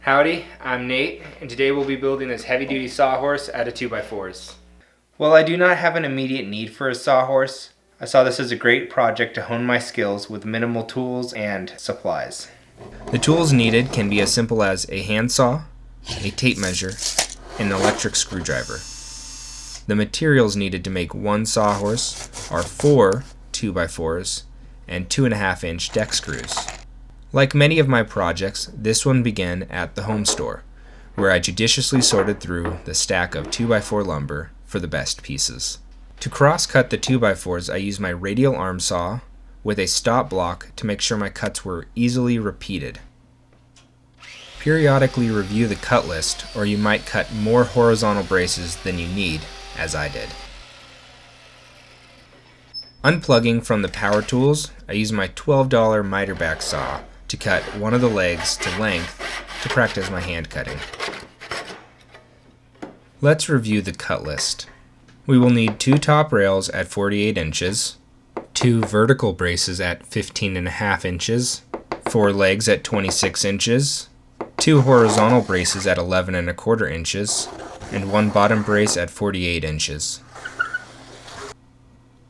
Howdy, I'm Nate, and today we'll be building this heavy-duty sawhorse out of 2x4s. While I do not have an immediate need for a sawhorse, I saw this as a great project to hone my skills with minimal tools and supplies. The tools needed can be as simple as a handsaw, a tape measure, and an electric screwdriver. The materials needed to make one sawhorse are 4 2x4s and 2.5-inch deck screws. Like many of my projects, this one began at the home store, where I judiciously sorted through the stack of 2x4 lumber for the best pieces. To cross-cut the 2x4s, I used my radial arm saw with a stop block to make sure my cuts were easily repeated. Periodically review the cut list, or you might cut more horizontal braces than you need, as I did. Unplugging from the power tools, I used my $12 miter back saw to cut one of the legs to length to practice my hand cutting. Let's review the cut list. We will need 2 top rails at 48 inches, 2 vertical braces at 15.5 inches, 4 legs at 26 inches, 2 horizontal braces at 11.25 inches, and 1 bottom brace at 48 inches.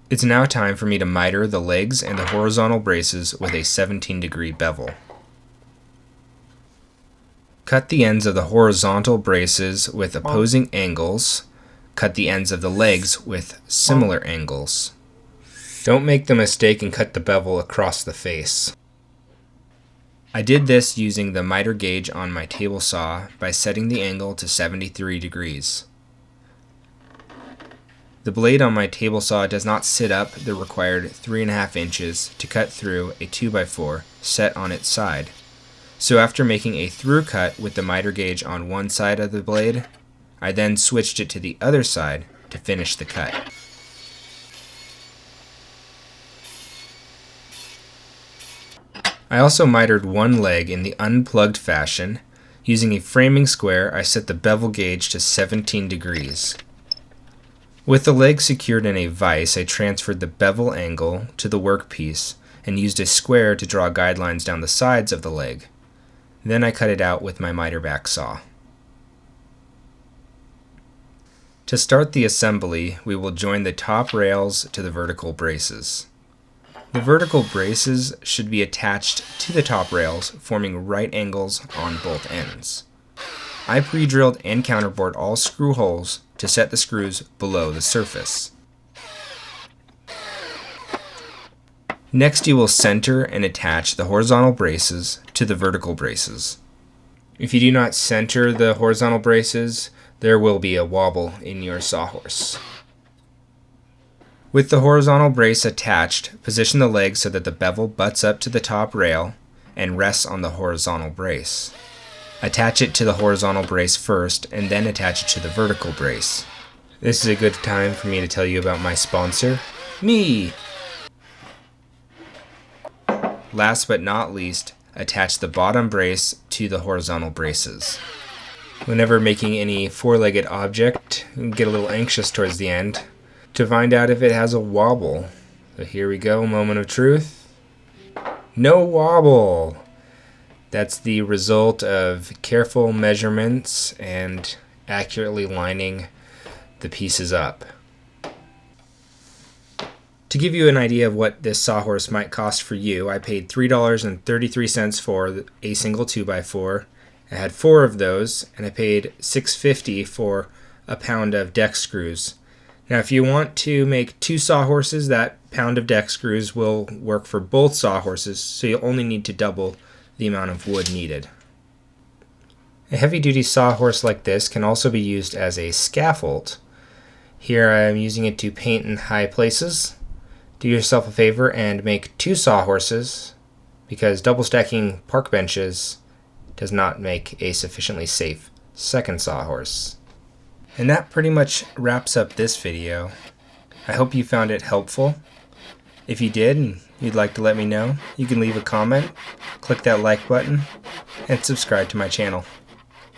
It's now time for me to miter the legs and the horizontal braces with a 17-degree bevel. Cut the ends of the horizontal braces with opposing angles. Cut the ends of the legs with similar angles. Don't make the mistake and cut the bevel across the face. I did this using the miter gauge on my table saw by setting the angle to 73 degrees. The blade on my table saw does not sit up the required 3.5 inches to cut through a 2x4 set on its side. So after making a through cut with the miter gauge on one side of the blade, I then switched it to the other side to finish the cut. I also mitered one leg in the unplugged fashion. Using a framing square, I set the bevel gauge to 17 degrees. With the leg secured in a vise, I transferred the bevel angle to the workpiece and used a square to draw guidelines down the sides of the leg. Then I cut it out with my miter back saw. To start the assembly, we will join the top rails to the vertical braces. The vertical braces should be attached to the top rails, forming right angles on both ends. I pre-drilled and counterbored all screw holes to set the screws below the surface. Next, you will center and attach the horizontal braces to the vertical braces. If you do not center the horizontal braces, there will be a wobble in your sawhorse. With the horizontal brace attached, position the leg so that the bevel butts up to the top rail and rests on the horizontal brace. Attach it to the horizontal brace first, and then attach it to the vertical brace. This is a good time for me to tell you about my sponsor, me! Last but not least, attach the bottom brace to the horizontal braces. Whenever making any four-legged object, you get a little anxious towards the end to find out if it has a wobble. So here we go, moment of truth. No wobble! That's the result of careful measurements and accurately lining the pieces up. To give you an idea of what this sawhorse might cost for you, I paid $3.33 for a single 2x4. I had 4 of those, and I paid $6.50 for a pound of deck screws. Now, if you want to make 2 sawhorses, that pound of deck screws will work for both sawhorses, so you'll only need to double the amount of wood needed. A heavy-duty sawhorse like this can also be used as a scaffold. Here I am using it to paint in high places. Do yourself a favor and make 2 sawhorses, because double stacking park benches does not make a sufficiently safe second sawhorse. And that pretty much wraps up this video. I hope you found it helpful. If you did and you'd like to let me know, you can leave a comment, click that like button, and subscribe to my channel.